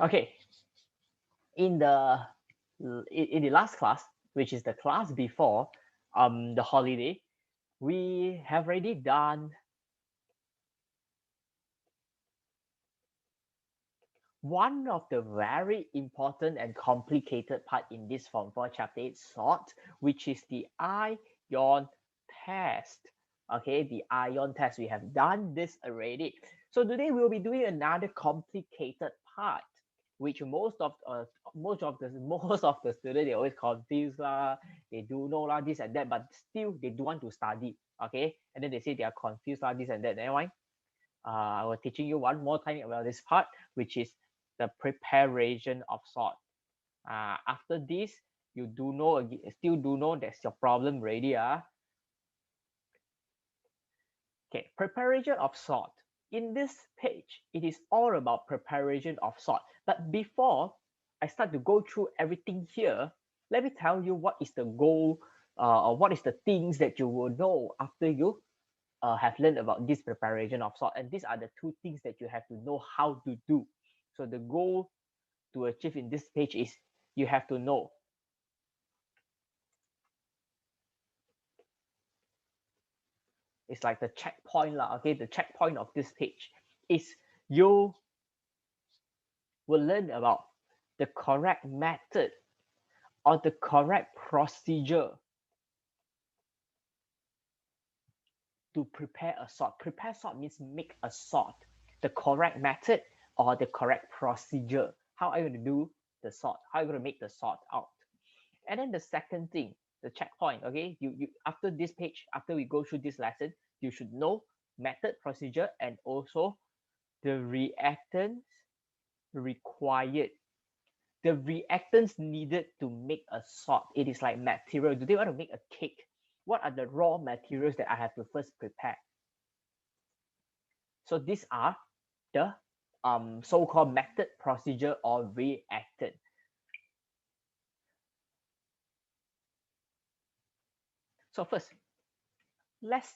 Okay, in the last class, which is the class before the holiday, we have already done one of the very important and complicated part in this Form 4 Chapter 8 salt, which is the ion test. Okay, the ion test. We have done this already. So today we'll be doing another complicated part, which most of the students, they always confused lah, they do know lah this and that, but still they do want to study. Okay, and then they say they are confused lah this and that. Then why? I will teaching you one more time about this part, which is the preparation of salt. After this, you do know, still do know that's your problem already. Okay, preparation of salt. In this page, it is all about preparation of salt. But before I start to go through everything here, let me tell you what is the goal, or what is the things that you will know after you have learned about this preparation of salt. And these are the two things that you have to know how to do. So the goal to achieve in this page is you have to know it's like the checkpoint lah. Okay, the checkpoint of this page is you will learn about the correct method or the correct procedure to prepare a salt. Prepare salt means make a salt. The correct method or the correct procedure. How are you going to do the salt? How are you going to make the salt out? And then the second thing, the checkpoint. Okay, you after this page, after we go through this lesson, you should know method, procedure, and also the reactants required. The reactants needed to make a salt. It is like material. Do they want to make a cake? What are the raw materials that I have to first prepare? So these are the so-called method, procedure, or reactant. So first, let's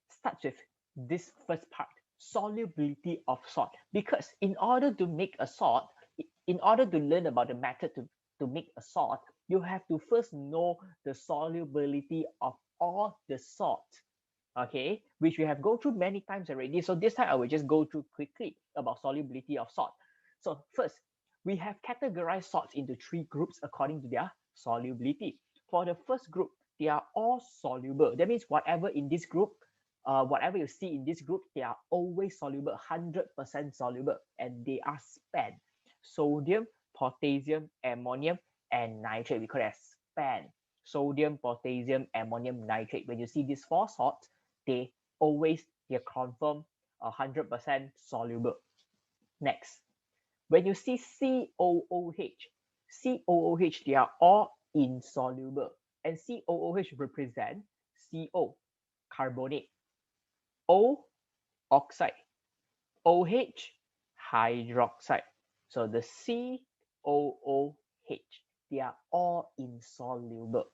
start with this first part, solubility of salt. Because in order to make a salt, in order to learn about the method to make a salt, you have to first know the solubility of all the salt. Okay, which we have go through many times already. So this time I will just go through quickly about solubility of salt. So first, we have categorized salts into three groups according to their solubility. For the first group, they are all soluble. That means whatever in this group, whatever you see in this group, they are always soluble, 100% soluble, and they are spent. Sodium, potassium, ammonium, and nitrate. We call it as span. Sodium, potassium, ammonium, nitrate. When you see these four salts, they confirm 100% soluble. Next, when you see COOH, COOH, they are all insoluble, and COOH represent CO, carbonate, O, oxide, OH, hydroxide. So the COOH, they are all insoluble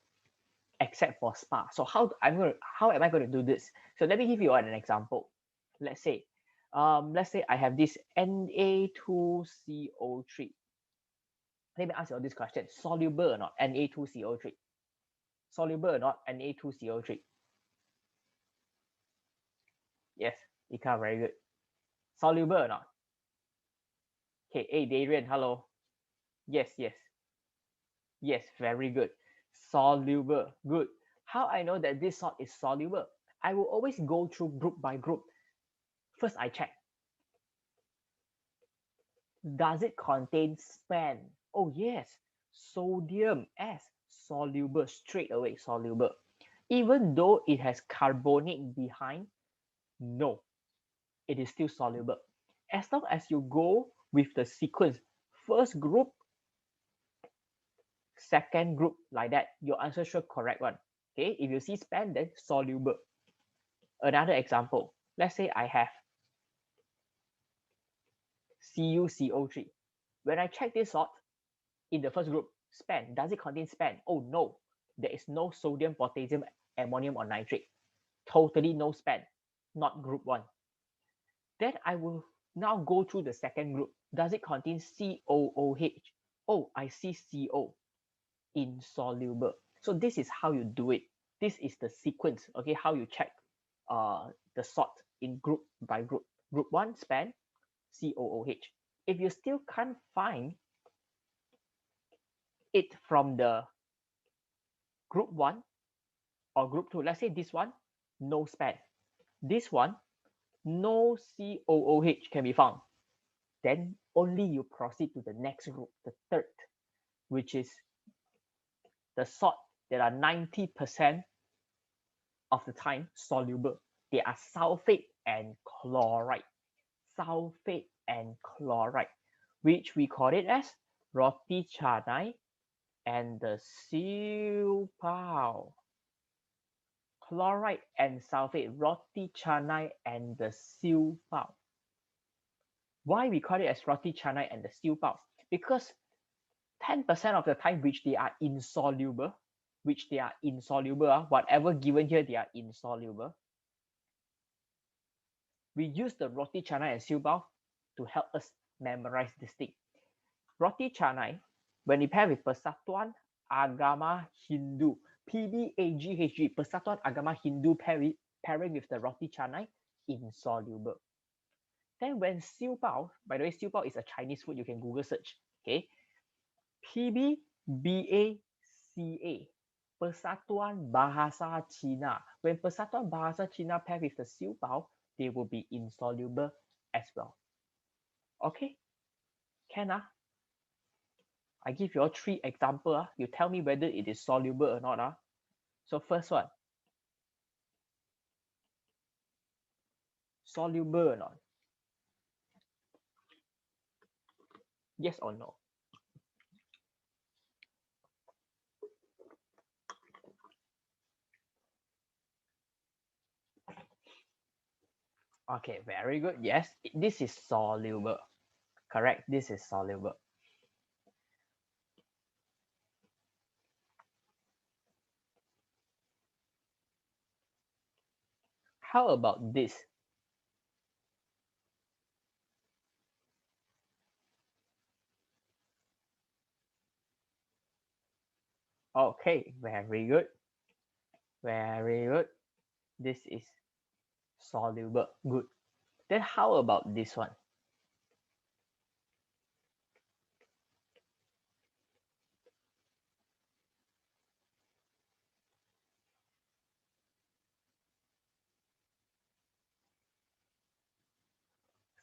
except for spa. So how am I going to do this? So let me give you an example. Let's say I have this Na2CO3. Let me ask you this question: soluble or not Na2CO3? Soluble or not Na2CO3? Yes, Ika, very good. Soluble or not? Okay, hey Darian, hello. Yes, yes, yes, very good. Soluble, good. How I know that this salt is soluble? I will always go through group by group. First, I check. Does it contain span? Oh yes, sodium S, soluble, straight away soluble. Even though it has carbonate behind, no, it is still soluble. As long as you go with the sequence, first group, second group, like that, your answer should correct one. Okay, if you see span, then soluble. Another example, let's say I have CuCO3. When I check this salt in the first group, span, does it contain span? Oh no, there is no sodium, potassium, ammonium, or nitrate. Totally no span, not group one. Then I will now go through the second group. Does it contain COOH? Oh, I see CO. Insoluble. So this is how you do it. This is the sequence, okay, how you check the salt in group by group. Group 1, span, COOH. If you still can't find it from the group 1 or group 2, let's say this one, no span. This one, no COOH can be found. Then only you proceed to the next group, the third, which is the salt that are 90% of the time soluble. They are sulfate and chloride. Sulfate and chloride, which we call it as roti canai and the siu pao. Chloride and sulfate, roti canai and the siu pao. Why we call it as roti canai and the siu pao? Because 10% of the time which they are insoluble, whatever given here, they are insoluble. We use the roti canai and siu pao to help us memorize this thing. Roti canai, when we pair with Persatuan Agama Hindu, PBAGHG, Persatuan Agama Hindu pairing with the roti canai, insoluble. Then when siu pao, by the way, siu pao is a Chinese food, you can Google search, okay? PBBACA, Persatuan Bahasa Cina. When Persatuan Bahasa Cina pair with the siu pao, they will be insoluble as well. Okay? Can I give you all 3 examples. You tell me whether it is soluble or not. So first one, soluble or not? Yes or no? Okay, very good. Yes, this is soluble. Correct, this is soluble. How about this? Okay, very good. Very good. This is soluble. Good. Then how about this one?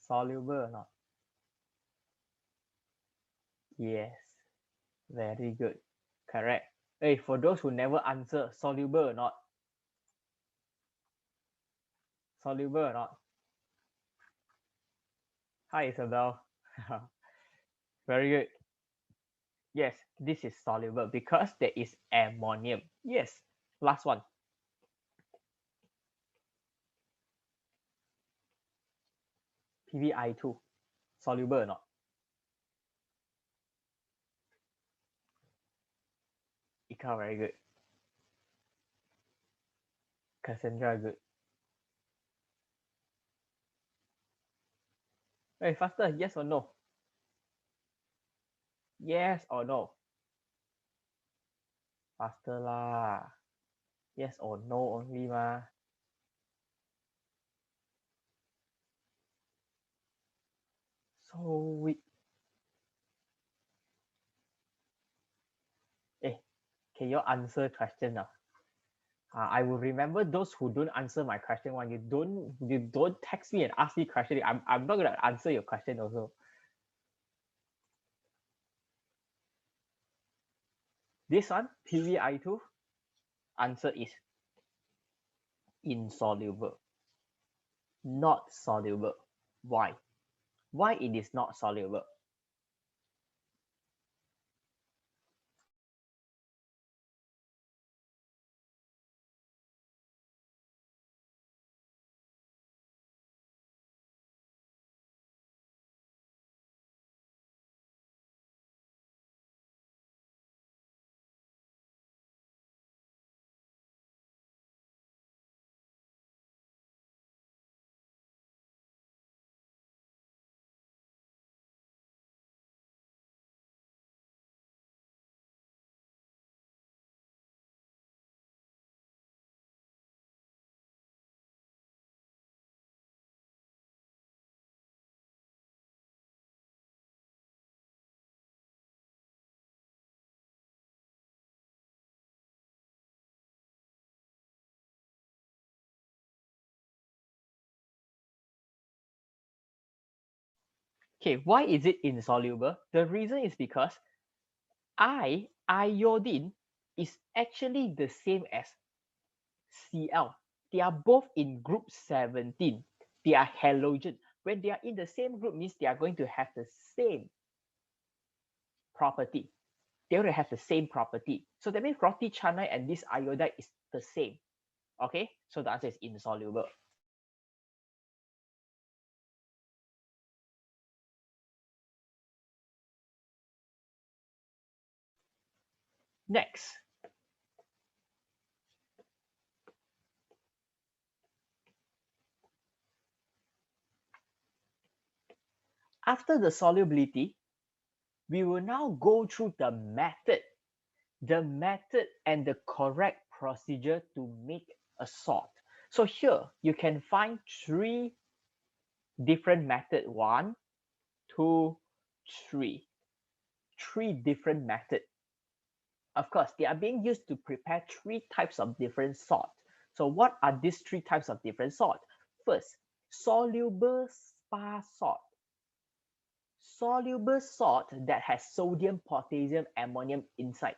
Soluble or not? Yes. Very good. Correct. Hey, for those who never answer, soluble or not? Soluble or not? Hi, Isabel. Very good. Yes, this is soluble because there is ammonium. Yes. Last one. PbI2. Soluble or not? Ika, very good. Cassandra, good. Hey, faster. Yes or no? Yes or no? Faster lah. Yes or no only ma. So weak. Eh, can you answer question now? I will remember those who don't answer my question one. You don't text me and ask me question. I'm not gonna answer your question also. This one, PbI2, answer is insoluble. Not soluble. Why? Why it is not soluble? Okay, why is it insoluble? The reason is because iodine is actually the same as Cl. They are both in group 17. They are halogen. When they are in the same group means they are going to have the same property. They will have the same property. So that means roti canai and this iodide is the same. Okay, so the answer is insoluble. Next, after the solubility, we will now go through the method and the correct procedure to make a salt. So here you can find three different methods. One, two, three. Three different methods. Of course, they are being used to prepare three types of different salt. So what are these three types of different salt? First, soluble spa salt. Soluble salt that has sodium, potassium, ammonium inside.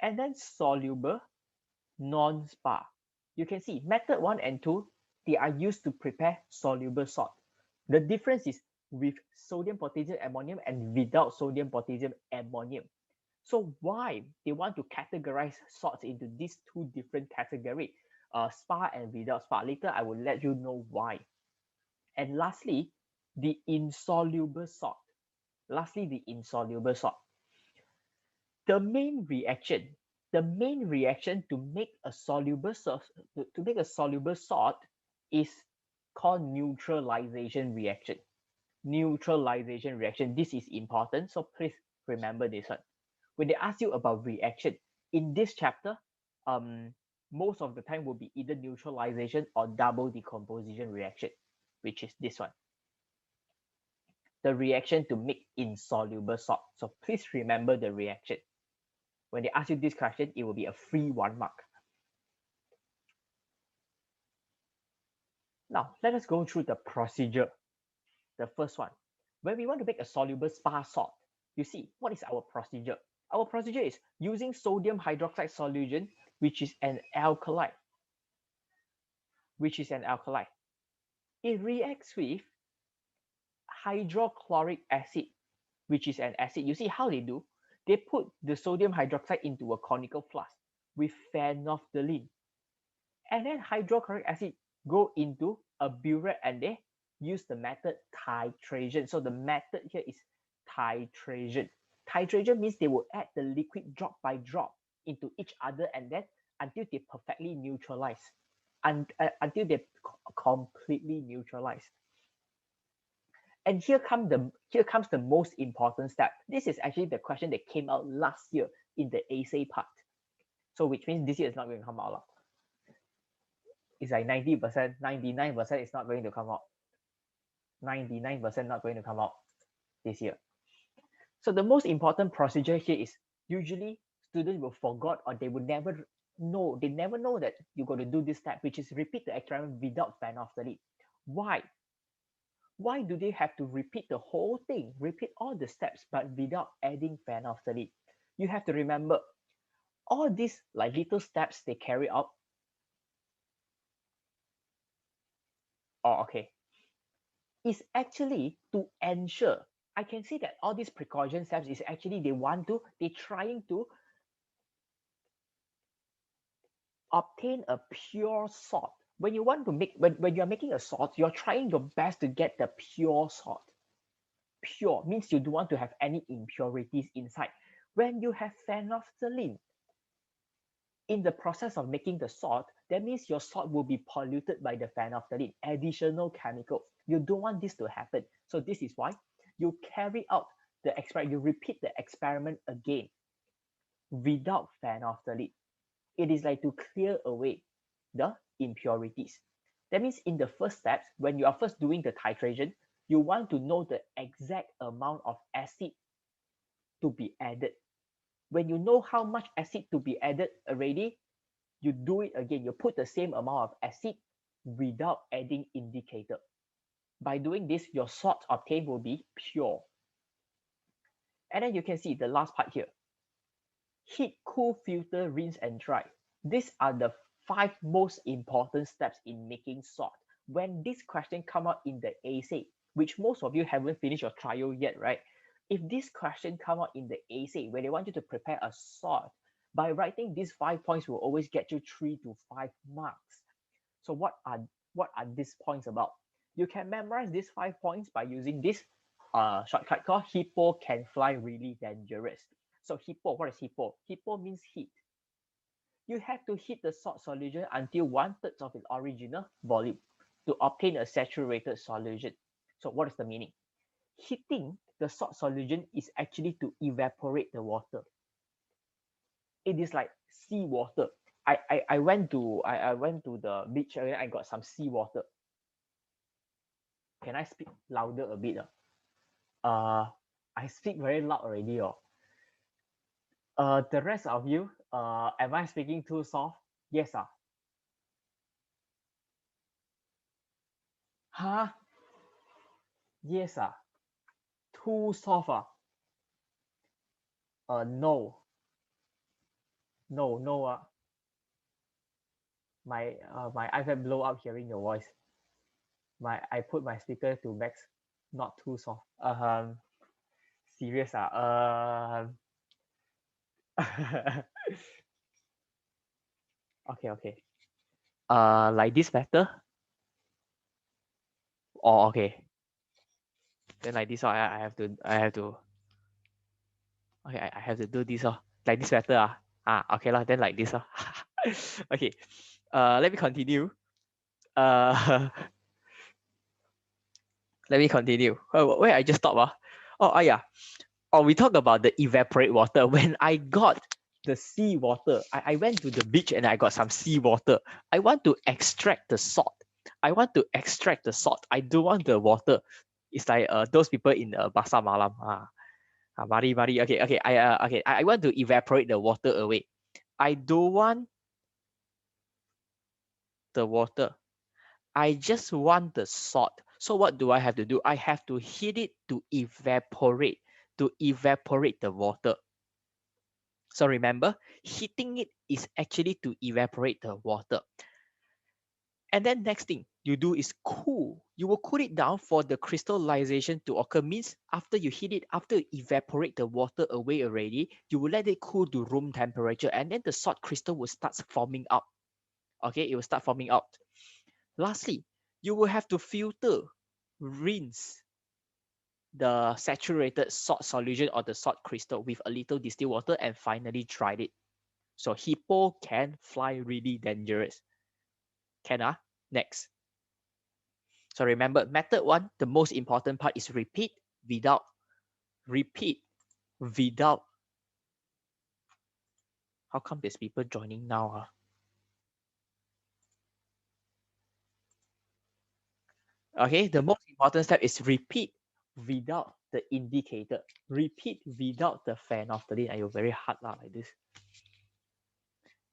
And then soluble non-spa. You can see method 1 and 2, they are used to prepare soluble salt. The difference is with sodium, potassium, ammonium and without sodium, potassium, ammonium. So why they want to categorize salts into these two different categories, spa and without spa? Later, I will let you know why. And lastly, the insoluble salt. Lastly, the insoluble salt. The main reaction to make a soluble salt is called neutralization reaction. Neutralization reaction. This is important, so please remember this one. When they ask you about reaction in this chapter, most of the time will be either neutralization or double decomposition reaction, which is this one. The reaction to make insoluble salt. So please remember the reaction. When they ask you this question, it will be a free 1 mark. Now, let us go through the procedure. The first one, when we want to make a soluble spa salt, you see, what is our procedure? Our procedure is using sodium hydroxide solution, which is an alkali. It reacts with hydrochloric acid, which is an acid. You see how they do? They put the sodium hydroxide into a conical flask with phenolphthalein. And then hydrochloric acid go into a burette and they use the method titration. So the method here is titration. Titration means they will add the liquid drop by drop into each other and then until they perfectly neutralize, until they completely neutralize. And here comes the most important step. This is actually the question that came out last year in the essay part. So which means this year is not going to come out. It's like 90%, 99% is not going to come out. 99% not going to come out this year. So the most important procedure here is usually students will forget or they will never know. They never know that you're going to do this step, which is repeat the experiment without phenolphthalein. Why? Why do they have to repeat the whole thing, repeat all the steps, but without adding phenolphthalein? You have to remember all these like little steps they carry out. Oh, okay. Is actually to ensure. I can see that all these precaution steps is actually they're trying to obtain a pure salt. When you want to make when you're making a salt, you're trying your best to get the pure salt. Pure means you don't want to have any impurities inside. When you have phenolphthalein in the process of making the salt, that means your salt will be polluted by the phenolphthalein, additional chemical. You don't want this to happen. So this is why you carry out the experiment, you repeat the experiment again without phenolphthalein. It is like to clear away the impurities. That means in the first steps, when you are first doing the titration, you want to know the exact amount of acid to be added. When you know how much acid to be added already, you do it again. You put the same amount of acid without adding indicator. By doing this, your salt obtained will be pure. And then you can see the last part here. Heat, cool, filter, rinse, and dry. These are the 5 most important steps in making salt. When this question come out in the essay, which most of you haven't finished your trial yet, right? If this question come out in the essay where they want you to prepare a salt, by writing these 5 points will always get you 3 to 5 marks. So what are these points about? You can memorize these 5 points by using this shortcut called hippo can fly really dangerous. So hippo, what is hippo? Hippo means heat. You have to heat the salt solution until 1/3 of its original volume to obtain a saturated solution. So what is the meaning? Heating the salt solution is actually to evaporate the water. It is like seawater. I went to the beach and I got some seawater. Can I speak louder a bit? I speak very loud already. The rest of you, am I speaking too soft? Yes. Huh? Yes. Too soft. No. No, no. My iPad blow up hearing your voice. I put my speaker to max, not too soft. Serious. Okay, okay. Like this better? Oh, okay. Then like this, I have to. Okay, I have to do this. Like this better. Okay lah. Then like this. Okay. Let me continue. Let me continue. Where I just stopped. Yeah. Oh, we talk about the evaporate water. When I got the seawater, I went to the beach and I got some seawater. I want to extract the salt. I don't want the water. It's like those people in Pasar Malam. Mari. Okay, okay. I want to evaporate the water away. I don't want the water. I just want the salt. So what do I have to do? I have to heat it to evaporate the water. So remember, heating it is actually to evaporate the water. And then next thing you do is cool. You will cool it down for the crystallization to occur. Means after you heat it, after you evaporate the water away already, you will let it cool to room temperature, and then the salt crystal will start forming out. Okay, it will start forming out. Lastly, you will have to filter, rinse the saturated salt solution or the salt crystal with a little distilled water, and finally dry it. So hippo can fly really dangerous. Can. Next. So remember, method 1, the most important part is repeat without. How come there's people joining now? Okay, the most important step is repeat without the indicator. Repeat without the phenolphthalein. You're very hard like this.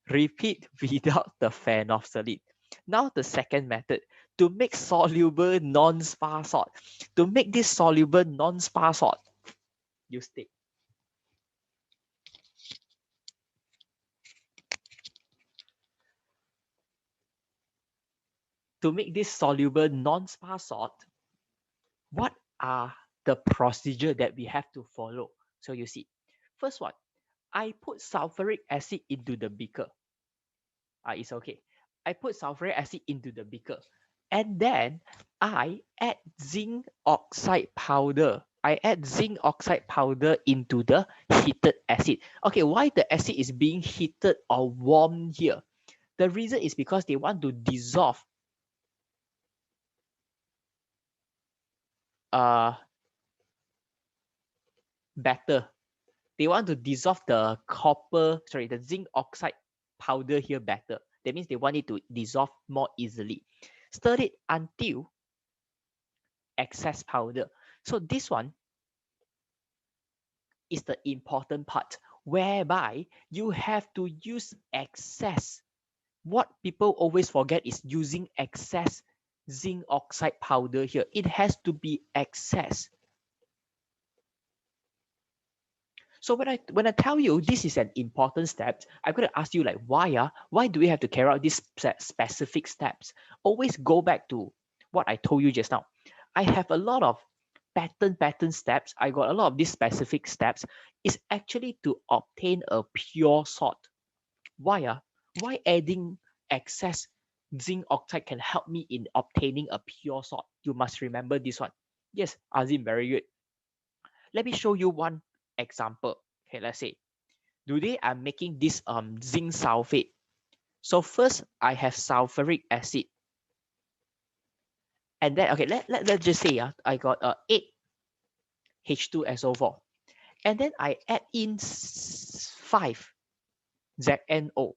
Repeat without the phenolphthalein. Now the second method, to make soluble non-spar salt. To make this soluble non-spar salt, use stick. To make this soluble non-spar salt, what are the procedure that we have to follow? So you see, first one, I put sulfuric acid into the beaker. It's okay. I put sulfuric acid into the beaker, and then I add zinc oxide powder. I add zinc oxide powder into the heated acid. Okay, why the acid is being heated or warmed here? The reason is because they want to dissolve better. They want to dissolve the the zinc oxide powder here better. That means they want it to dissolve more easily. Stir it until excess powder. So this one is the important part, whereby you have to use excess. What people always forget is using excess zinc oxide powder here. It has to be excess. So when I tell you this is an important step, I'm going to ask you like why do we have to carry out these specific steps? Always go back to what I told you just now. I have a lot of pattern steps. I got a lot of these specific steps. Is actually to obtain a pure salt. Why? Why adding excess zinc oxide can help me in obtaining a pure salt? You must remember this one. Yes, Azim, very good. Let me show you one example. Okay, let's say today I'm making this zinc sulfate. So first I have sulfuric acid, and then okay, let's just say I got 8 H2SO4, and then I add in 5 ZNO.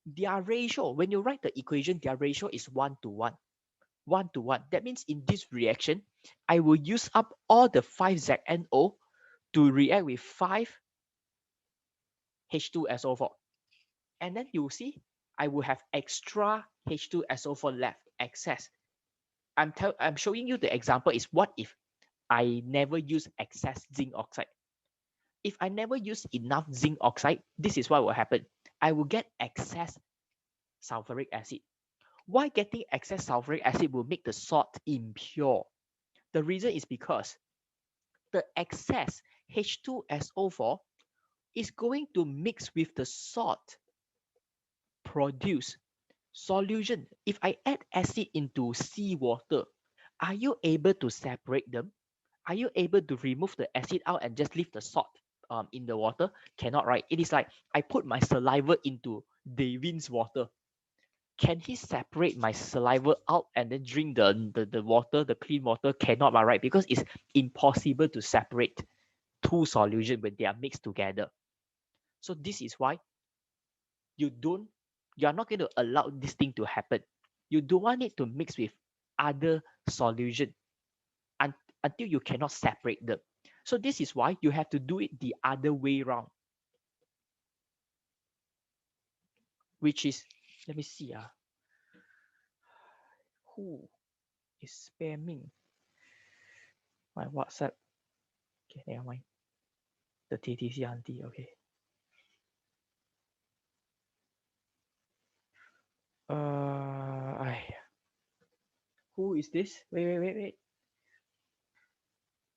Their ratio, when you write the equation, their ratio is 1 to 1. 1 to 1. That means in this reaction, I will use up all the 5 ZNO to react with 5 H2SO4. And then you see, I will have extra H2SO4 left, excess. I'm showing you the example is what if I never use excess zinc oxide. If I never use enough zinc oxide, this is what will happen. I will get excess sulfuric acid. Why getting excess sulfuric acid will make the salt impure? The reason is because the excess H2SO4 is going to mix with the salt, produce solution. If I add acid into seawater, are you able to separate them? Are you able to remove the acid out and just leave the salt in the water? Cannot, right? It is like I put my saliva into Davin's water. Can he separate my saliva out and then drink the water, the clean water? Cannot, right? Because it's impossible to separate two solutions when they are mixed together. So this is why you're not going to allow this thing to happen. You don't want it to mix with other solution until you cannot separate them. So this is why you have to do it the other way around, which is, let me see, who is spamming my WhatsApp? Okay, never mind. The TTC auntie, okay. Who is this? Wait.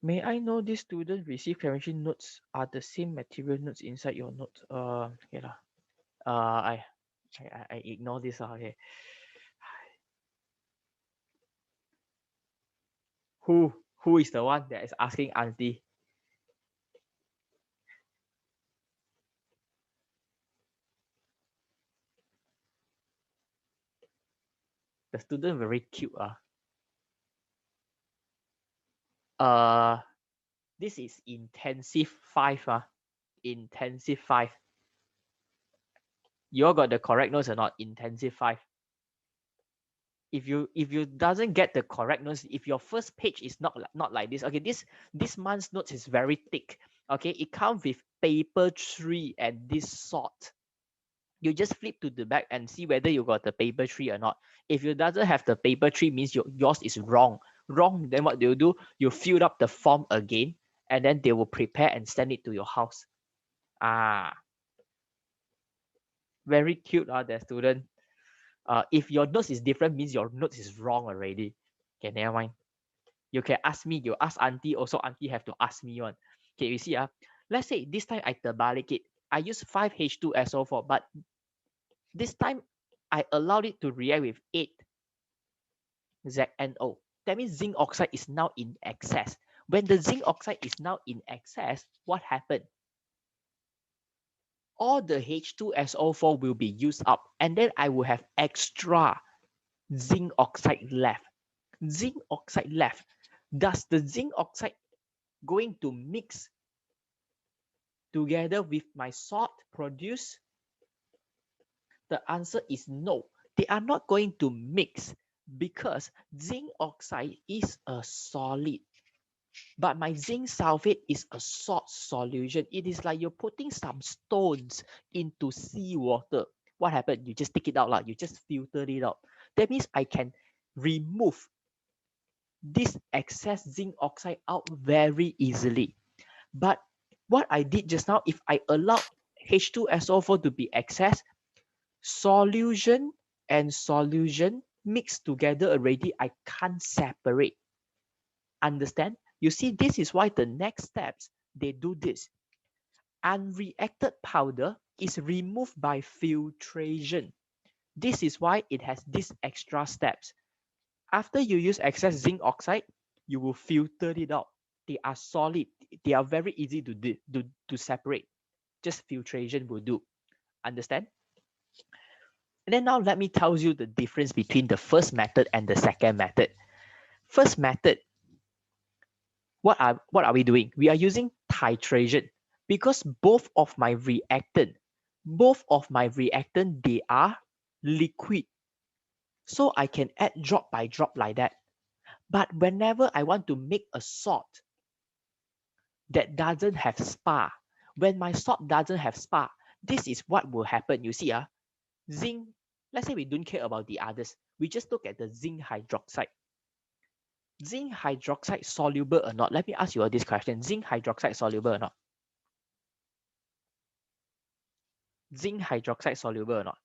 May I know this student receive chemistry notes are the same material notes inside your notes? Okay lah. I ignore this. Okay. Who is the one that is asking auntie? The student very cute. This is intensive 5. Intensive 5. You all got the correct notes or not? Intensive 5. If you doesn't get the correct notes, if your first page is not like this, okay, this month's notes is very thick. Okay, it comes with paper 3 and this sort. You just flip to the back and see whether you got the paper 3 or not. If you doesn't have the paper 3, means yours is wrong. Then what do? You fill up the form again, and then they will prepare and send it to your house. Very cute, the student. If your notes is different, means your notes is wrong already. Okay, never mind. You can ask me, you ask auntie, also auntie have to ask me one. Okay, you see, let's say this time I terbalik it. I use 5 H2SO4, but this time I allowed it to react with 8 ZNO. That means zinc oxide is now in excess. When the zinc oxide is now in excess, what happened? All the H2SO4 will be used up, and then I will have extra zinc oxide left. Zinc oxide left. Does the zinc oxide going to mix together with my salt produce? The answer is no. They are not going to mix because zinc oxide is a solid. But my zinc sulfate is a salt solution. It is like you're putting some stones into seawater. What happened? You just take it out, you just filter it out. That means I can remove this excess zinc oxide out very easily. But what I did just now, if I allowed H2SO4 to be excess, solution and solution mixed together already, I can't separate. Understand? You see, this is why the next steps, they do this. Unreacted powder is removed by filtration. This is why it has these extra steps. After you use excess zinc oxide, you will filter it out. They are solid. They are very easy to separate. Just filtration will do. Understand? And then now let me tell you the difference between the first method and the second method. First method, what are we doing? We are using titration because both of my reactant, they are liquid. So I can add drop by drop like that. But whenever I want to make a salt that doesn't have spa, when my salt doesn't have spa, this is what will happen. You see, zinc, let's say we don't care about the others. We just look at the zinc hydroxide. Zinc hydroxide soluble or not? Let me ask you all this question. Zinc hydroxide soluble or not? Zinc hydroxide soluble or not?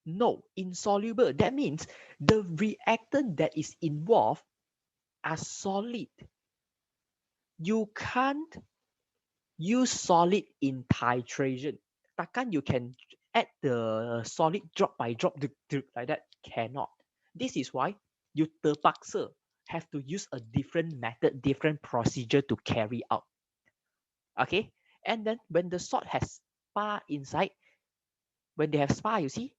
No, insoluble. That means the reactant that is involved are solid. You can't use solid in titration. Takkan you can add the solid drop by drop like that? Cannot. This is why you terpaksa have to use a different method, different procedure to carry out. Okay, and then when the salt has spa inside, when they have spa, you see,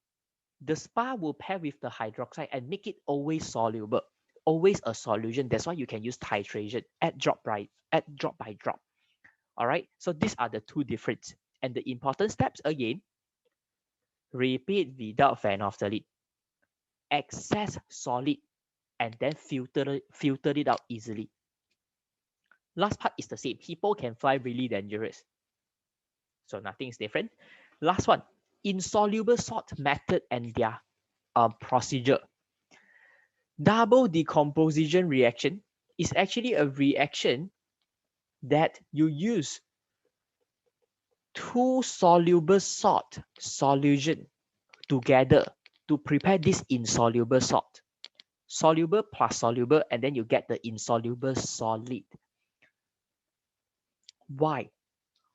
the spa will pair with the hydroxide and make it always soluble, always a solution. That's why you can use titration, add drop by drop. All right, so these are the two differences. And the important steps again, repeat without phenolphthalein, excess solid, and then filter it out easily. Last part is the same. Hippo can fly really dangerous. So nothing is different. Last one, insoluble salt method and their procedure. Double decomposition reaction is actually a reaction that you use two soluble salt solution together to prepare this insoluble salt. Soluble plus soluble, and then you get the insoluble solid. Why?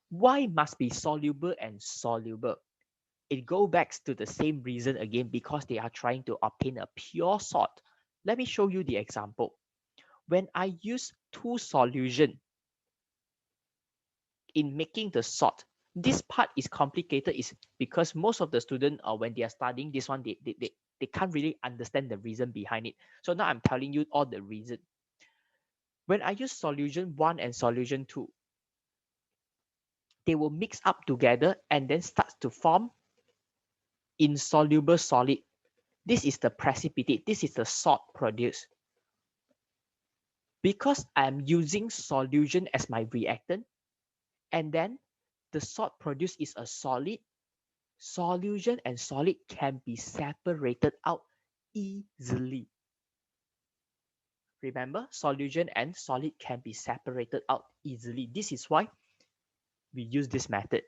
Why must be soluble and soluble? It goes back to the same reason again, because they are trying to obtain a pure salt. Let me show you the example. When I use two solution in making the salt, this part is complicated is because most of the students when they are studying this one, they can't really understand the reason behind it. So now I'm telling you all the reason. When I use solution 1 and solution 2, they will mix up together and then start to form insoluble solid. This is the precipitate. This is the salt produced. Because I'm using solution as my reactant, and then the salt produced is a solid, solution and solid can be separated out easily. Remember, solution and solid can be separated out easily. This is why we use this method.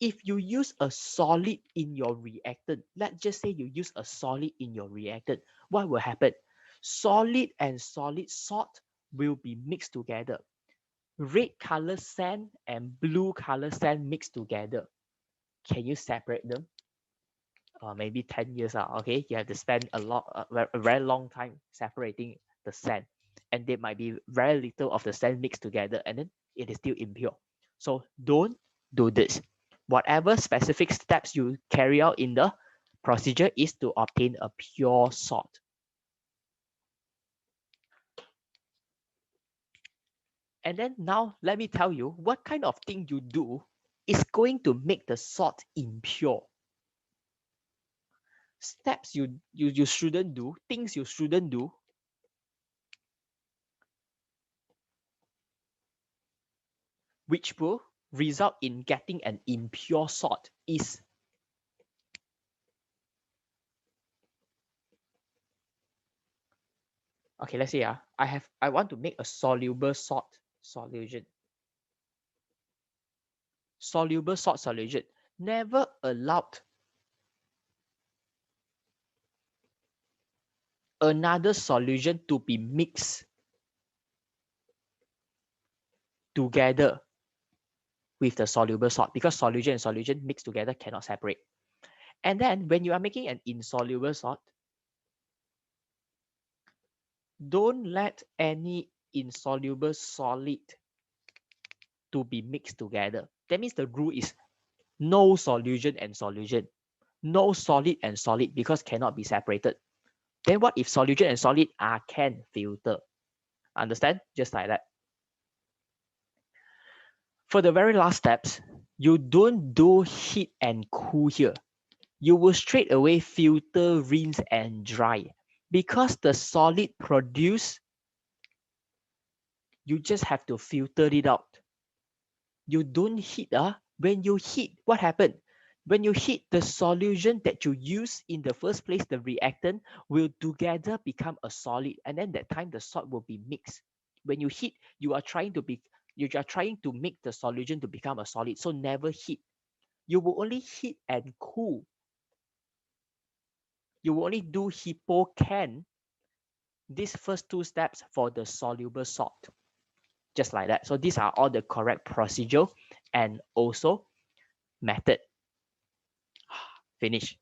If you use a solid in your reactant, let's just say you use a solid in your reactant, what will happen? Solid and solid salt will be mixed together. Red color sand and blue color sand mixed together. Can you separate them? Maybe 10 years okay, you have to spend a very long time separating the sand, and there might be very little of the sand mixed together, and then it is still impure. So don't do this. Whatever specific steps you carry out in the procedure is to obtain a pure salt. And then now let me tell you what kind of thing you do is going to make the salt impure. Steps you shouldn't do, things you shouldn't do, which will result in getting an impure salt, is Okay, let's say I want to make a soluble salt solution. Soluble salt solution. Never allowed another solution to be mixed together with the soluble salt, because solution and solution mixed together cannot separate. And then when you are making an insoluble salt, don't let any insoluble solid to be mixed together. That means the rule is no solution and solution, no solid and solid, because cannot be separated. Then what if solution and solid can filter? Understand? Just like that. For the very last steps, you don't do heat and cool here. You will straight away filter, rinse, and dry. Because the solid produced, you just have to filter it out. You don't heat. When you heat, what happened? When you heat, the solution that you use in the first place, the reactant, will together become a solid, and then that time the salt will be mixed. When you heat, you are trying to make the solution to become a solid. So never heat. You will only heat and cool. You will only do hypocan these first two steps for the soluble salt. Just like that. So these are all the correct procedure and also method. Finish.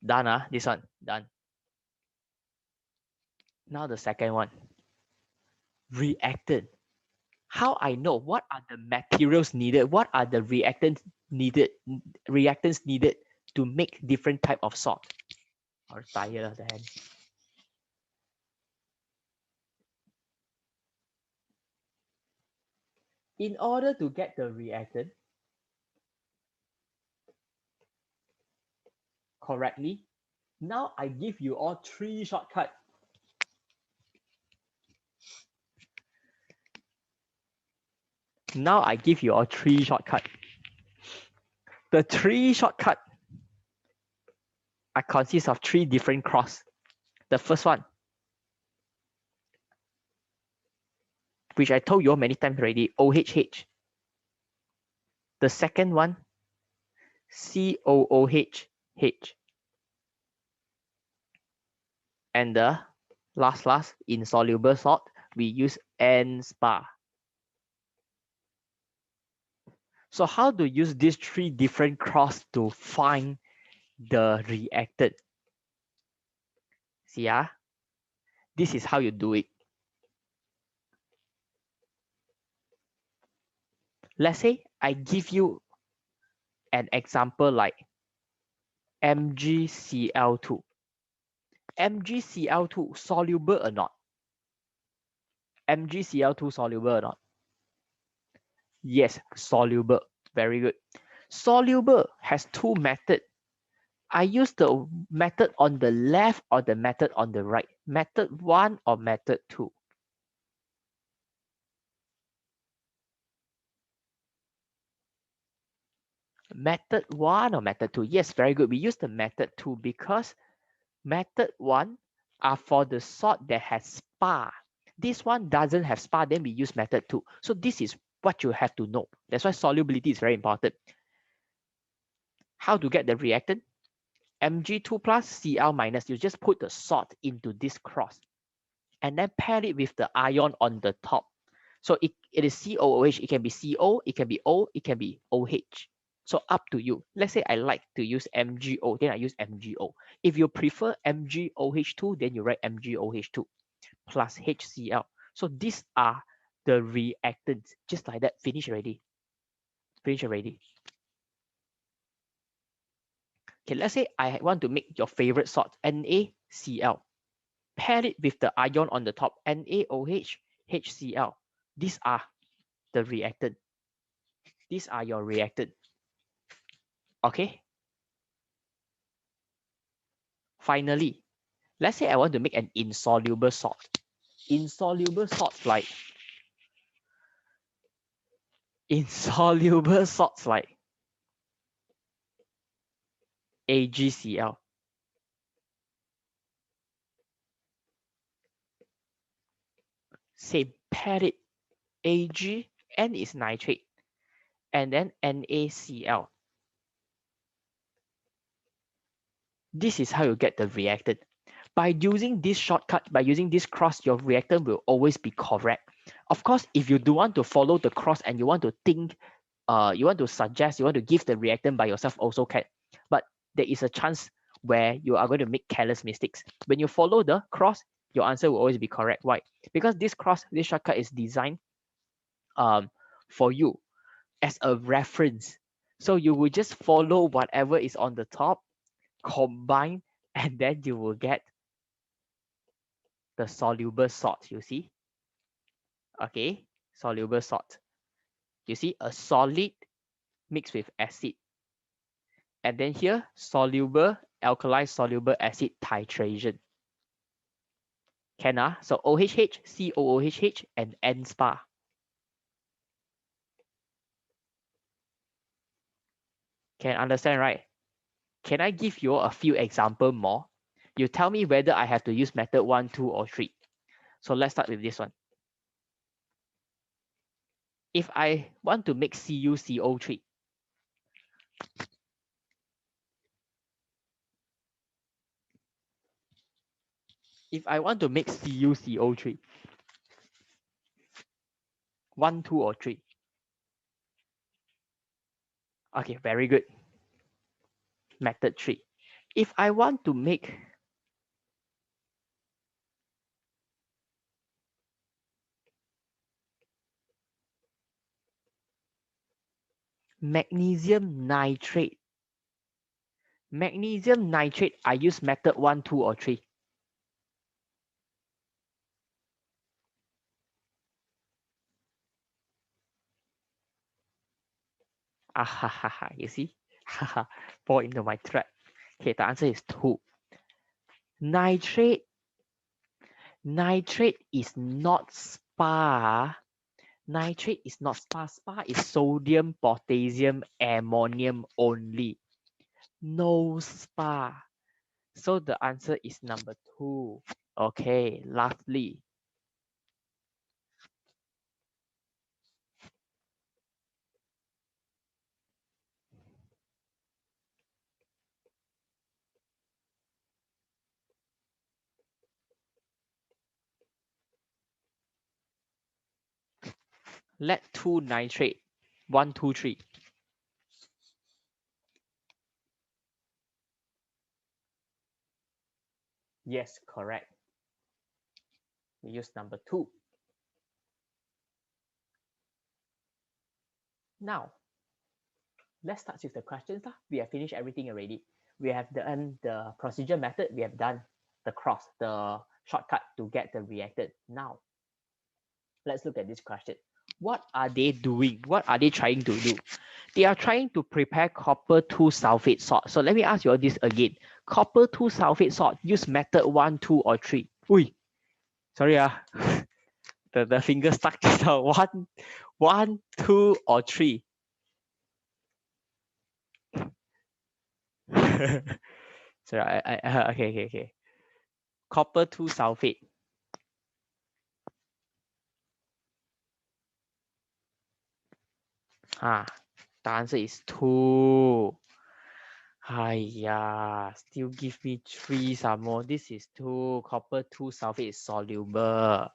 Done, this one, done. Now the second one. Reactant. How I know what are the materials needed? What are the reactants needed to make different type of salt? Or tired the hand. In order to get the reactant correctly, now I give you all three shortcuts. Now I give you all three shortcuts. The three shortcuts consist of three different cross. The first one, which I told you all many times already, OHH. The second one, COOH. And the last insoluble salt, we use N-SPA. So how to use these three different cross to find the reactant? See, this is how you do it. Let's say I give you an example like MgCl2. MgCl2 soluble or not? MgCl2 soluble or not? Yes, soluble. Very good. Soluble has two methods. I use the method on the left or the method on the right. Method 1 or method 2. Method 1 or method 2. Yes, very good. We use the method 2 because method 1 are for the salt that has SPA. This one doesn't have SPA, then we use method 2. So this is what you have to know. That's why solubility is very important. How to get the reactant? Mg2 plus Cl minus. You just put the salt into this cross and then pair it with the ion on the top. So it is COOH. It can be CO, it can be O, it can be OH. So up to you. Let's say I like to use MgO, then I use MgO. If you prefer MgOH2, then you write MgOH2 plus HCl. So these are the reactants. Just like that. Finish already. Finish already. Okay, let's say I want to make your favorite salt, NaCl. Pair it with the ion on the top, NaOH, HCl. These are the reactant. These are your reactant. Okay. Finally, let's say I want to make an insoluble salt. Insoluble salts like AgCl. Same, pair it. Ag, N is nitrate, and then NaCl. This is how you get the reactant. By using this shortcut, by using this cross, your reactant will always be correct. Of course, if you do want to follow the cross and you want to think, you want to suggest, you want to give the reactant by yourself, also can. But there is a chance where you are going to make careless mistakes. When you follow the cross, your answer will always be correct. Why? Because this cross, this shortcut is designed for you as a reference. So you will just follow whatever is on the top, combine, and then you will get the soluble salt, you see? Okay, soluble salt. You see, a solid mixed with acid. And then here, soluble, alkali soluble acid titration. Can so OHH, COOHH, and N spa. Can understand, right? Can I give you a few examples more? You tell me whether I have to use method 1, 2, or 3. So let's start with this one. If I want to make CuCO3, if I want to make CuCO3, 1, 2, or 3. Okay, very good. Method 3. If I want to make magnesium nitrate, I use method 1, 2, or 3. You see? Fall into my trap. Okay, the answer is 2. Nitrate is not SPA. Nitrate is not SPA. SPA is sodium, potassium, ammonium only. No SPA. So the answer is number 2. Okay, lovely. Lead 2 nitrate, 1, 2, 3. Yes, correct. We use number 2. Now, let's start with the questions. We have finished everything already. We have done the procedure method. We have done the cross, the shortcut to get the reactant. Now, let's look at this question. What are they doing? What are they trying to do? They are trying to prepare copper 2 sulfate salt. So let me ask you all this again. Copper 2 sulfate salt, use method 1, 2, or 3. Ui, sorry, the finger stuck. So 1, 2, or 3. Sorry, okay. Copper 2 sulfate. The answer is 2. Still give me 3 some more. This is 2. Copper 2 sulfate is soluble.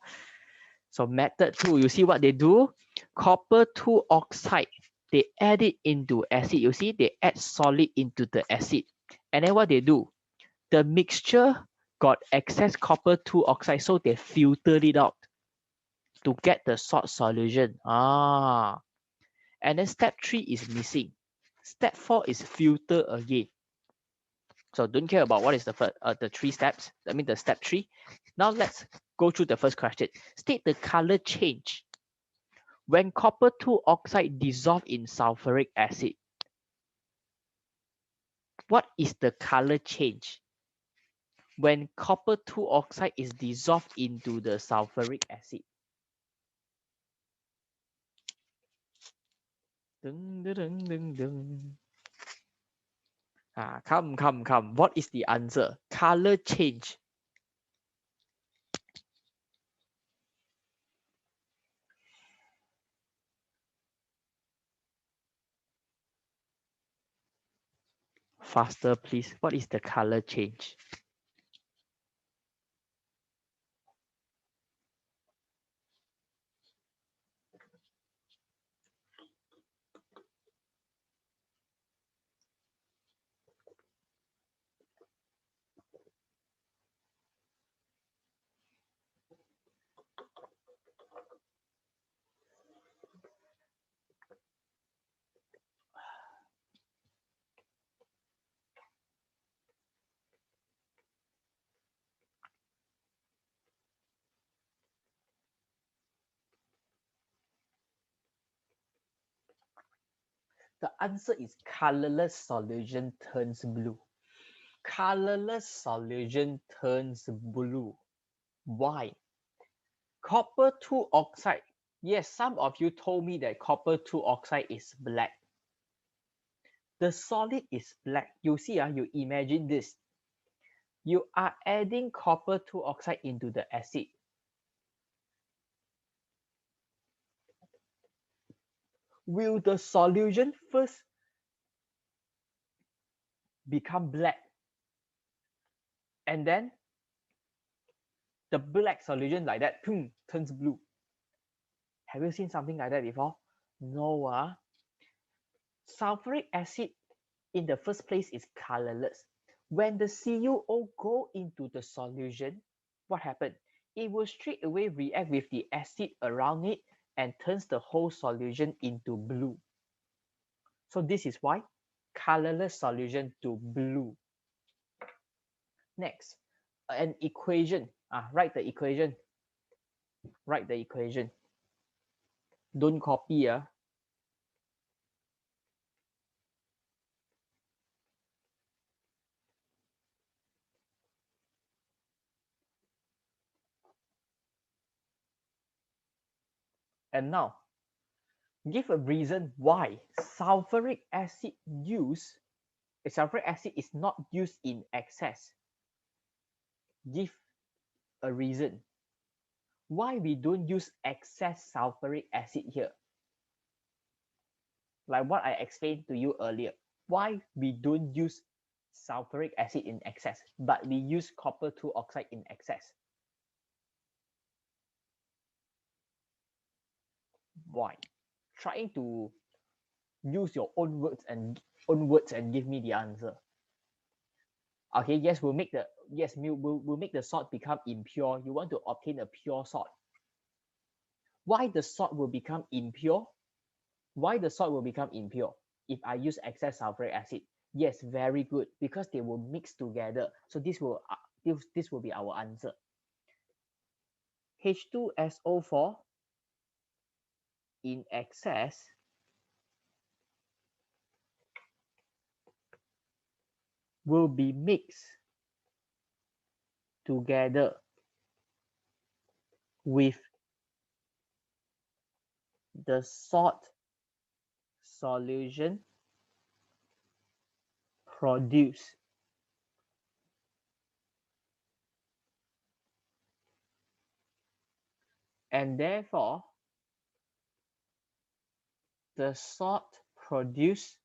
So method 2, you see what they do? Copper 2 oxide, they add it into acid. You see, they add solid into the acid. And then what they do? The mixture got excess copper 2 oxide, so they filtered it out to get the salt solution. And then step 3 is missing. Step 4 is filter again. So don't care about what is the first, the 3 steps. I mean the step 3. Now let's go through the first question. State the color change when copper 2 oxide dissolve in sulfuric acid. What is the color change when copper 2 oxide is dissolved into the sulfuric acid? Dun, dun, dun, dun, dun. Come. What is the answer? Color change. Faster, please. What is the color change? The answer is colorless solution turns blue. Colorless solution turns blue. Why? Copper 2 oxide. Yes, some of you told me that copper 2 oxide is black. The solid is black. You see, you imagine this. You are adding copper 2 oxide into the acid. Will the solution first become black and then the black solution like that turns blue? Have you seen something like that before? No. Sulfuric acid in the first place is colorless. When the CuO go into the solution, what happened? It will straight away react with the acid around it and turns the whole solution into blue. So this is why colorless solution to blue. Next, an equation. Write the equation. Write the equation. Don't copy. And now, give a reason why sulfuric acid is not used in excess. Give a reason why we don't use excess sulfuric acid here. Like what I explained to you earlier. Why we don't use sulfuric acid in excess, but we use copper 2 oxide in excess. Why? Trying to use your own words and give me the answer. Okay, yes, we'll make the salt become impure. You want to obtain a pure salt. Why the salt will become impure? Why the salt will become impure if I use excess sulfuric acid? Yes, very good, because they will mix together. So this will be our answer. H2SO4 in excess will be mixed together with the salt solution produced. And therefore, the salt produced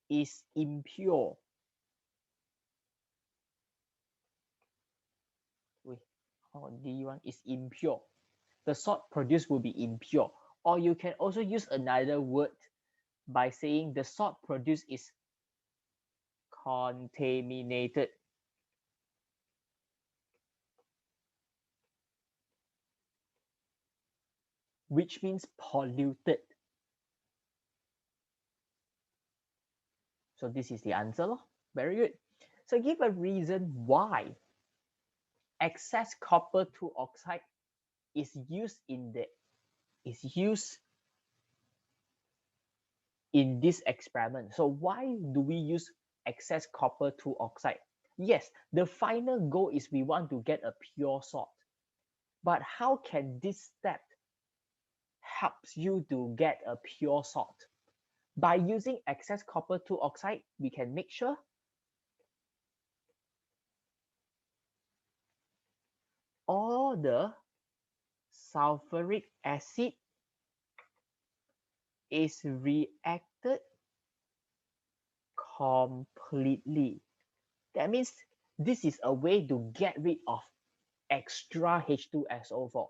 is impure. D1 is impure. The salt produced will be impure. Or you can also use another word by saying the salt produced is contaminated. Which means polluted. So this is the answer. Very good. So give a reason why excess copper 2 oxide is used in this experiment. So why do we use excess copper 2 oxide? Yes, the final goal is we want to get a pure salt. But how can this step helps you to get a pure salt? By using excess copper 2 oxide, we can make sure all the sulfuric acid is reacted completely. That means this is a way to get rid of extra H2SO4.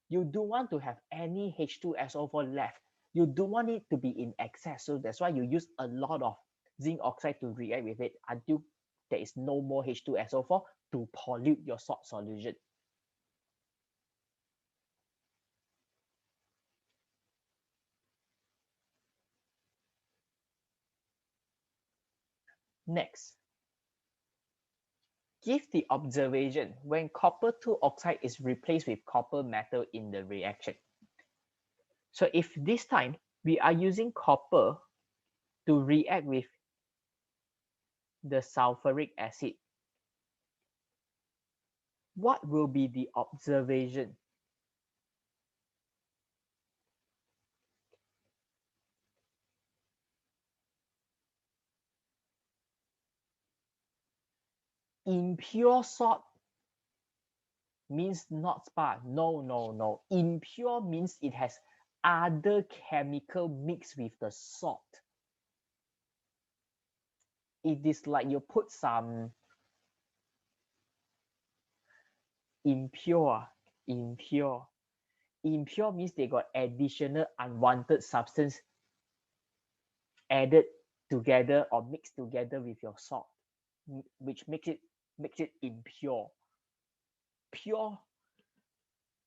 You don't want to have any H2SO4 left. You don't want it to be in excess. So that's why you use a lot of zinc oxide to react with it until there is no more H2SO4 to pollute your salt solution. Next, give the observation when copper 2 oxide is replaced with copper metal in the reaction. So if this time we are using copper to react with the sulfuric acid, what will be the observation? Impure salt means not spa. No. Impure means it has other chemical mixed with the salt. It is like you put some impure means they got additional unwanted substance added together or mixed together with your salt, which makes it impure. Pure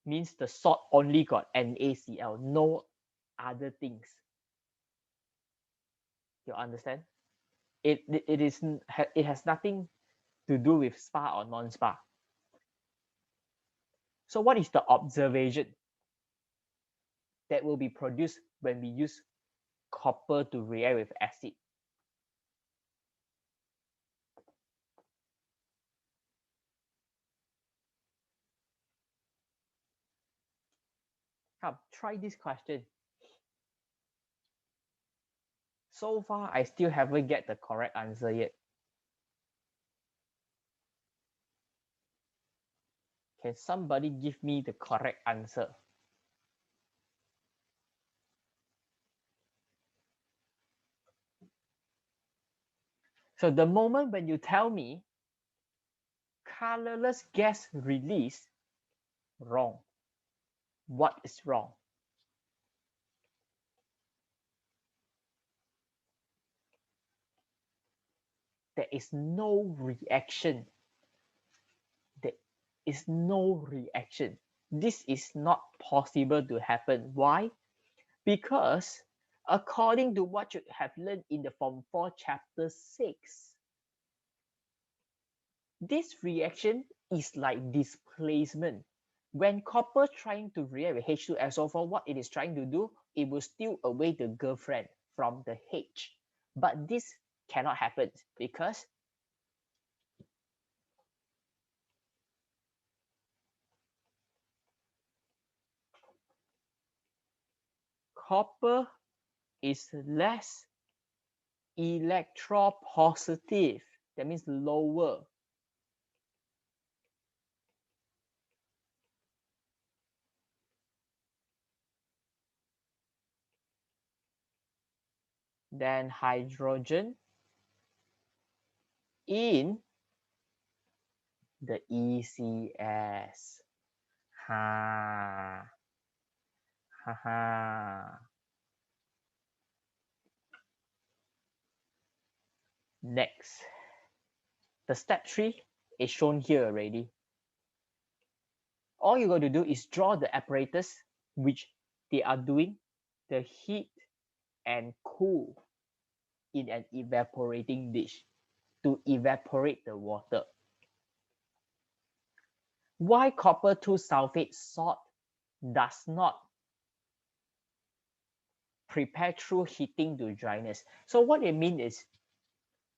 means the salt only got NaCl, no other things. You understand? It has nothing to do with spa or non-spa. So what is the observation that will be produced when we use copper to react with acid? Come, try this question. So far, I still haven't get the correct answer yet. Can somebody give me the correct answer? So the moment when you tell me colorless gas release, wrong. What is wrong? There is no reaction. There is no reaction. This is not possible to happen. Why? Because according to what you have learned in the Form 4 Chapter 6, this reaction is like displacement. When copper trying to react with H2SO4, what it is trying to do, it will steal away the girlfriend from the H. But this cannot happen because copper is less electropositive. That means lower than hydrogen in the ECS. Ha. Ha ha. Next, the step 3 is shown here already. All you got to do is draw the apparatus which they are doing the heat and cool in an evaporating dish to evaporate the water. Why copper 2 sulfate salt does not prepare through heating to dryness? So what it means is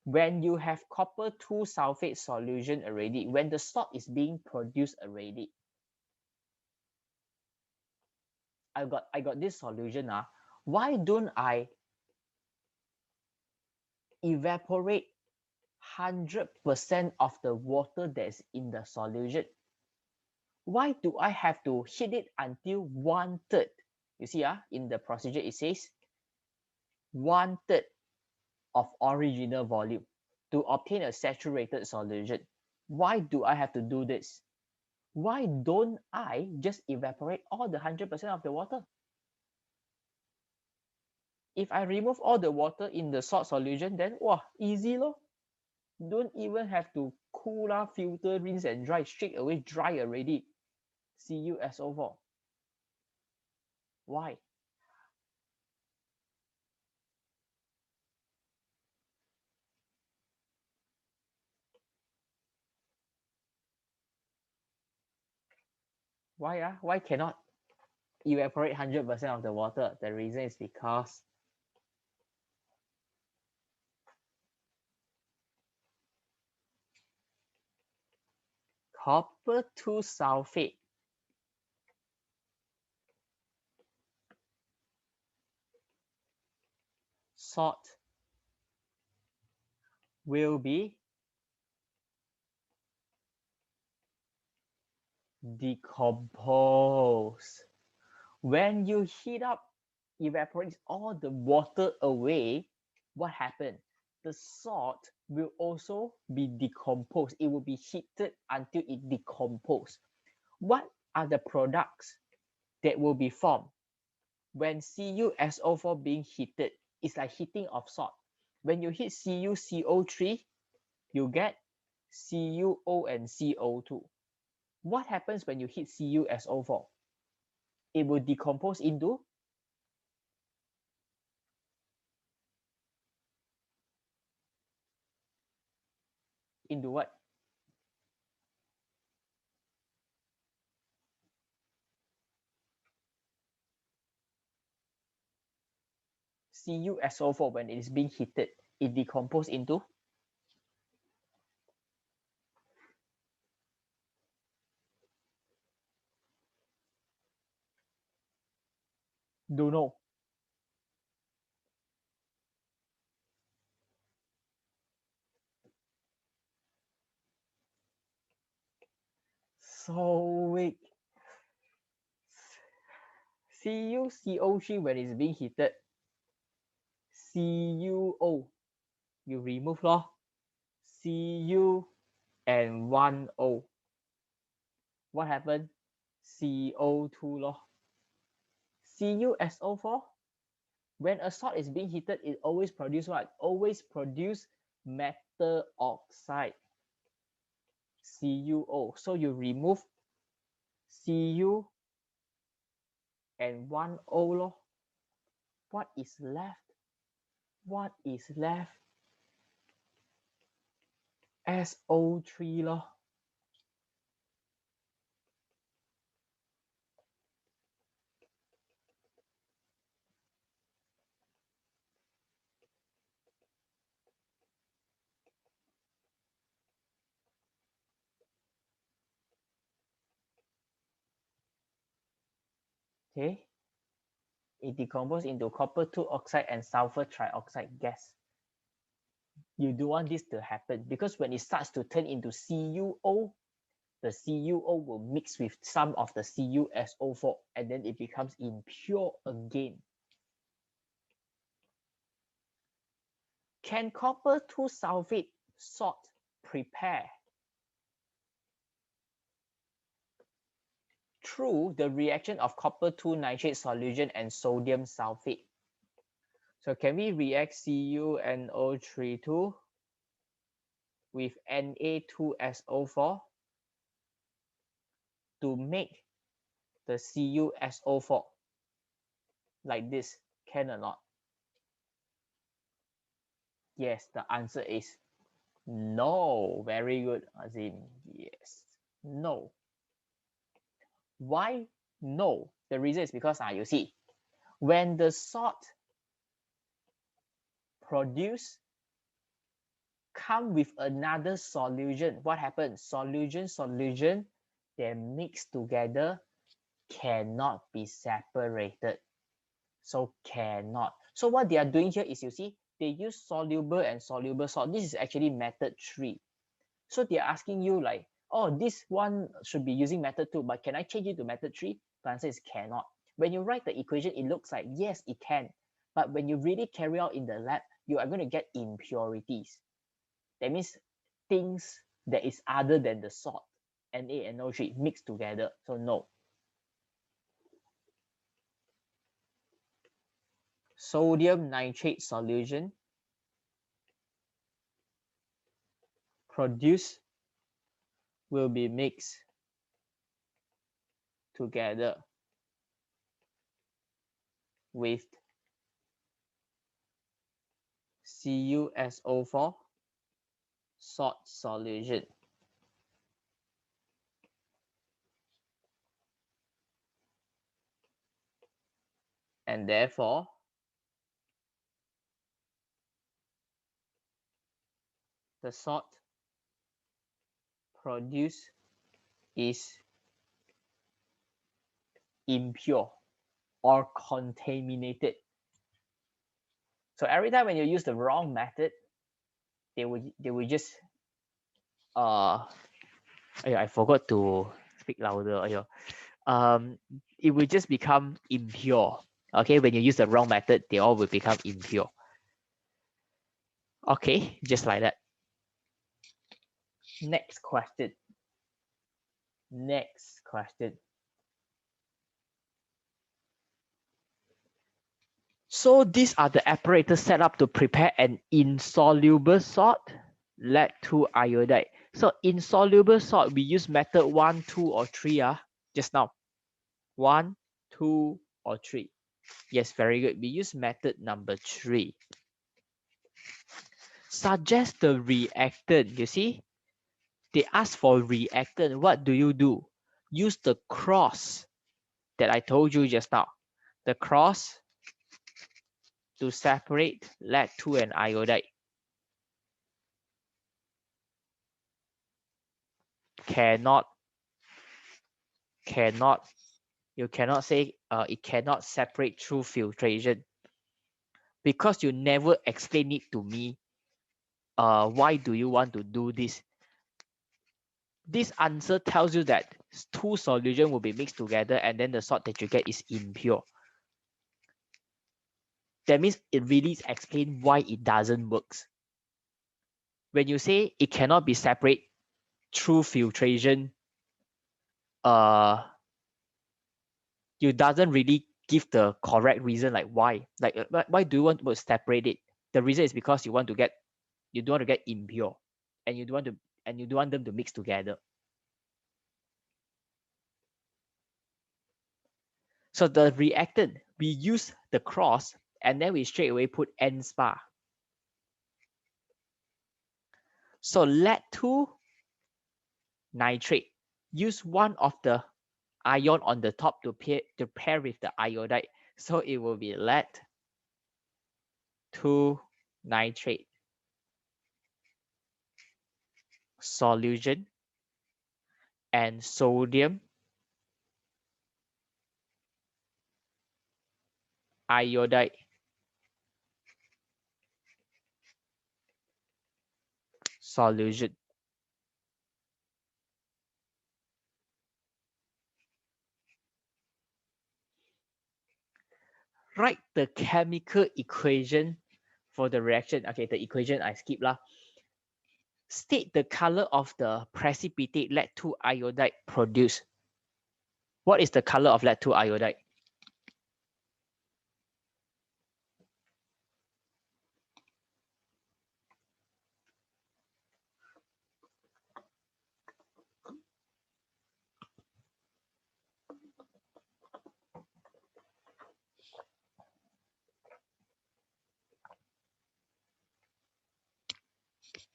when you have copper 2 sulfate solution already, when the salt is being produced already, I got this solution. Why don't I evaporate 100% of the water that's in the solution? Why do I have to heat it until 1/3? You see, in the procedure it says 1/3 of original volume to obtain a saturated solution. Why do I have to do this? Why don't I just evaporate all the 100% of the water? If I remove all the water in the salt solution, then wow, easy lor. Don't even have to cool down, filter, rinse and dry. Straight away dry already. CuSO4. Why? Why cannot evaporate 100% of the water? The reason is because copper 2 sulfate salt will be decomposed. When you heat up, evaporates all the water away, what happened? The salt will also be decomposed. It will be heated until it decomposes. What are the products that will be formed when CuSO4 being heated? It's like heating of salt. When you heat CuCO3, you get CuO and CO2. What happens when you heat CuSO4? It will decompose into what? CuSO4, when it is being heated, it decomposes into don't know. So weak. CuCO3 when it's being heated, CuO, you remove lor. Cu and 1O. What happened? CO2 lor. CuSO4, when a salt is being heated, it always produce what? Always produce metal oxide. CuO. So you remove Cu and 1O lor. What is left? What is left? SO3 lor. Okay, it decomposes into copper 2 oxide and sulfur trioxide gas. You don't want this to happen because when it starts to turn into CuO, the CuO will mix with some of the CuSO4 and then it becomes impure again. Can copper 2 sulfate salt prepare through the reaction of copper 2 nitrate solution and sodium sulfate? So can we react CuNO32 with Na2SO4 to make the CuSO4 like this? Can or not? Yes, the answer is no. Very good, Azim. Yes, no. Why no? The reason is because you see, when the salt produce come with another solution, what happens? Solution, they mix together, cannot be separated. So cannot. So what they are doing here is, you see, they use soluble and soluble salt. This is actually method 3. So they are asking you like, oh, this one should be using method 2, but can I change it to method 3? The answer is cannot. When you write the equation, it looks like, yes, it can. But when you really carry out in the lab, you are going to get impurities. That means things that is other than the salt, NaNO3, mixed together. So no. Sodium nitrate solution produced will be mixed together with CuSO4 salt solution. And therefore, the salt produced is impure or contaminated. So every time when you use the wrong method, they will just I forgot to speak louder. It will just become impure. Okay, when you use the wrong method, they all will become impure. Okay, just like that. Next question. Next question. So these are the apparatus set up to prepare an insoluble salt, lead 2 iodide. So insoluble salt, we use method 1, 2, or 3 just now. 1, 2, or 3. Yes, very good. We use method number 3. Suggest the reactant. You see, they ask for reactant. What do? Use the cross that I told you just now. The cross to separate lead 2 and iodide. You cannot say it cannot separate through filtration, because you never explain it to me. Why do you want to do this? This answer tells you that 2 solutions will be mixed together and then the salt that you get is impure. That means it really explains why it doesn't work. When you say it cannot be separate through filtration, you doesn't really give the correct reason, like why. Like why do you want to separate it? The reason is because you don't want to get impure, and you don't want them to mix together. So the reactant, we use the cross and then we straight away put N spa. So lead 2 nitrate, use one of the ion on the top to pair with the iodide. So it will be lead 2 nitrate solution and sodium iodide solution. Write the chemical equation for the reaction. Okay, the equation I skip lah. State the color of the precipitate lead 2 iodide produced. What is the color of lead 2 iodide?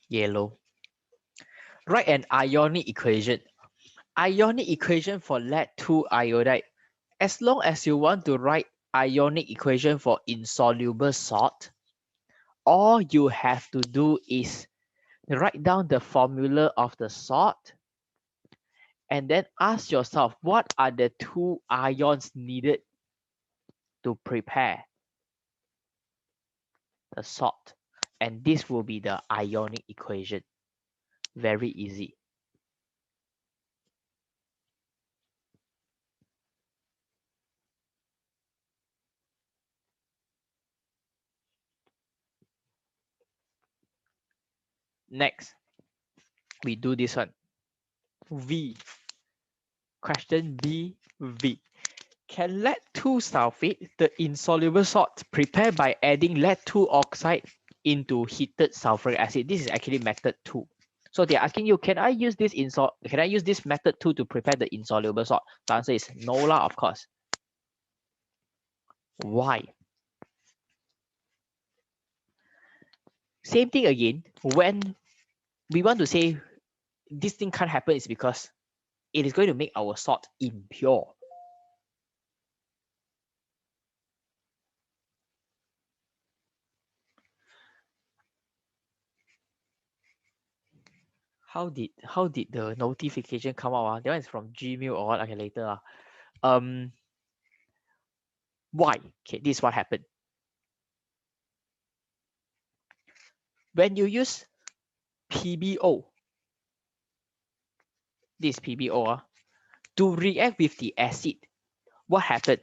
Yellow. Write an ionic equation. Ionic equation for lead 2 iodide. As long as you want to write ionic equation for insoluble salt, all you have to do is write down the formula of the salt and then ask yourself, what are the 2 ions needed to prepare the salt? And this will be the ionic equation. Very easy. Next, we do this one. V. Question B, V. Can lead-2 sulfate, the insoluble salt, prepared by adding lead-2 oxide into heated sulfuric acid? This is actually method 2. So they're asking you, can I use this method 2 to prepare the insoluble salt? The answer is no lah, of course. Why? Same thing again. When we want to say this thing can't happen, is because it is going to make our salt impure. How did the notification come out? That one is from Gmail or what? Okay, later. Why? Okay, this is what happened. When you use PBO, this PBO, to react with the acid, what happened?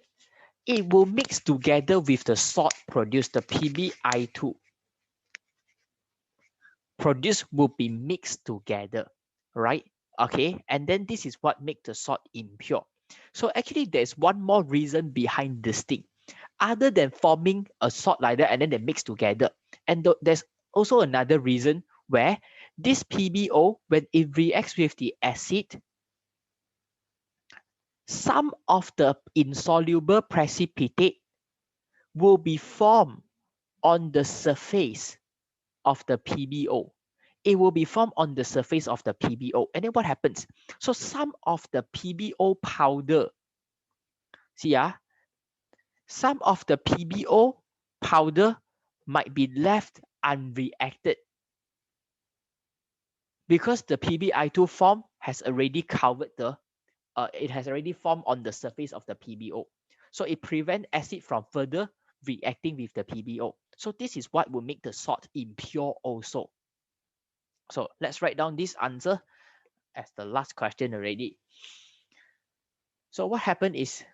It will mix together with the salt produced, the PbI2. Produced will be mixed together, right? Okay, and then this is what makes the salt impure. So actually, there's one more reason behind this thing, other than forming a salt like that and then they mix together. And there's also another reason where this PBO, when it reacts with the acid, some of the insoluble precipitate will be formed on the surface of the PBO. It will be formed on the surface of the PBO. And then what happens? So some of the PBO powder, see, some of the PBO powder might be left unreacted because the PbI2 form has already covered it has already formed on the surface of the PBO. So it prevents acid from further reacting with the PBO. So this is what will make the salt impure also. So let's write down this answer as the last question already. So what happened is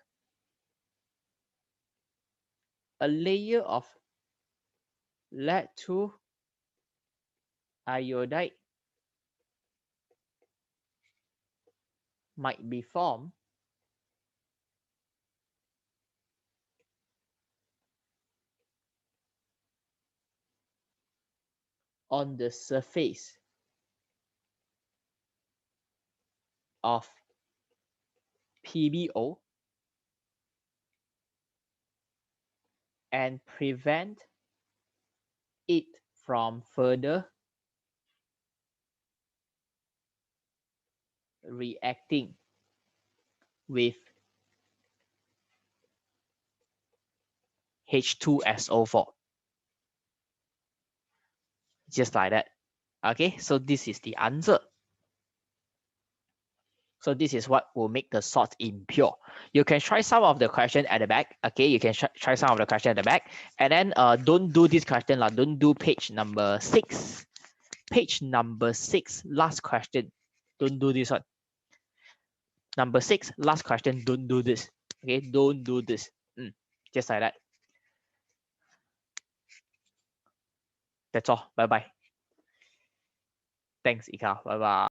a layer of lead-2 iodide might be formed on the surface of PBO and prevent it from further reacting with H2SO4. Just like that. Okay, so this is the answer. So this is what will make the salt impure. You can try some of the question at the back. Okay, you can try some of the question at the back. And then don't do this question. Don't do page number 6. Page number 6, last question. Don't do this one. Number 6, last question. Don't do this. Okay, don't do this. Just like that. That's all. Bye-bye. Thanks, Ika. Bye-bye.